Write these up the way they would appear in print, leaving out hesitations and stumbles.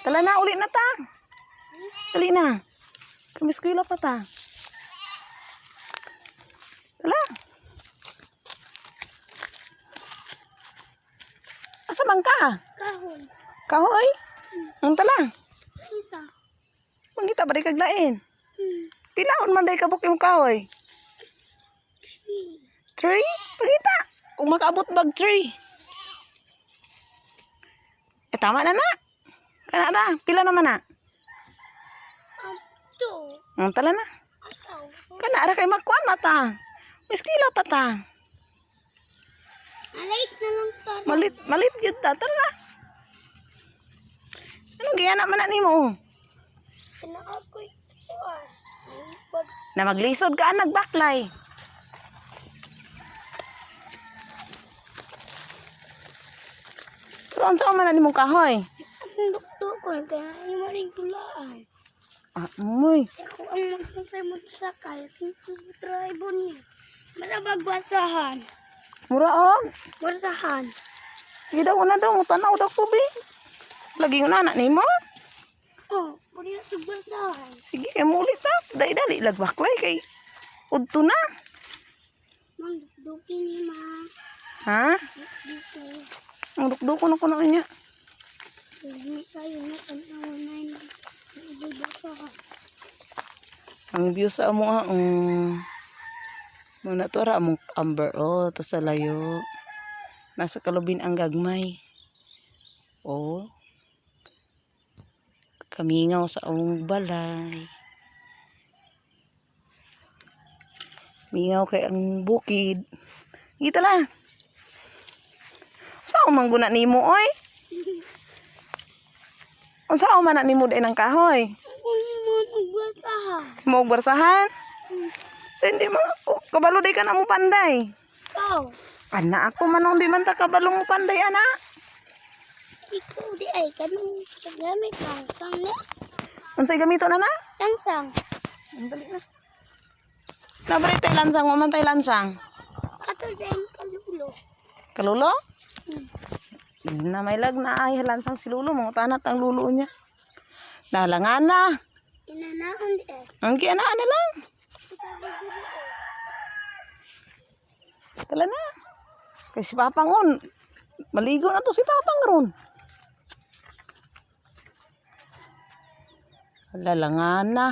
Tala na, uli na ta. Dali na. Kamiskwila pa ta. Tala. Asa man ka? Kahoy. Kahoy? Ang tala. Isa. Mangita ba di kaglain? Pilaon man day kabuk yung kahoy. Tree? Pagita. Kung makaabot bag tree. Tama na na. Kana na. Pila naman na. Ato. Ang tala na. Ataw. Kana ara kay magkuan mata. Miskila pa ta. Alait na lang to. Malit gyud ta. Tala. Anong giyana man na nimo? Kana ako'y kuwan. Na maglisod ka nagbaklay. Pero ang saan man na nimong kahoy? Ang dukdukon. Kaya yung maring tulaan. Ah, muy. Ako ang magsansay mo sa kaya. Tribo niya. Malabag basahan. Muraog. Basahan. Gida ko na daw. Mutanaw daw ko, be. Lagi yung anak nimo. Oh, pwede sa basahan. Sige, kaya mulit ha. Dali-dali lagbaklay kay udto na. Mang dukdukin niya, ma. Ha? Dukdukin. Ang dukdukon ako na niya. Hindi kayo na panawanay na. Ibig basahan. Ang view sa amo ha. Muna to ra among amber. Oh, to sa layo. Nasa kalubin ang gagmay. Oh. Kamingaw sa among balay. Mingaw kay ang bukid. Gita la. Saan man guna nimo oy? Unsa man na nimo day ng kahoy? Ako naman ang basahan. Mo barsahan? Hindi mo kabalo day ka na mo panday. Ikaw. Ana ako manong di man ta kabalo mo panday ana. Ikaw di ay kanong gamit lang. Sang na? Unsay gamito na na? Sang. Ang dali na. Nabari tay lansang, mo man tay lansang. Ato din kalulo. Kalulo? Na may lag na ay lansang si lulo mo tanat ang lulo niya. Nalangan na. Inanaon di ay. Ang giana na lang. Tala na. Kay si Papang on. Maligo na to si Papang ron. Lalangan na.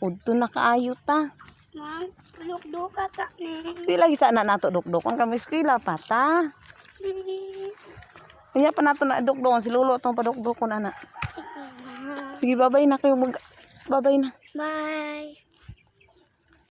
Udto na kaayo ta. Mang, dukduka sa ni. Di lagi sana nato dukdukon kami eskwela pa ta. Please. Kanya pa nato na dukdukon si lulo tong padukdukon ana. Sige babay na kayo babay na. Bye.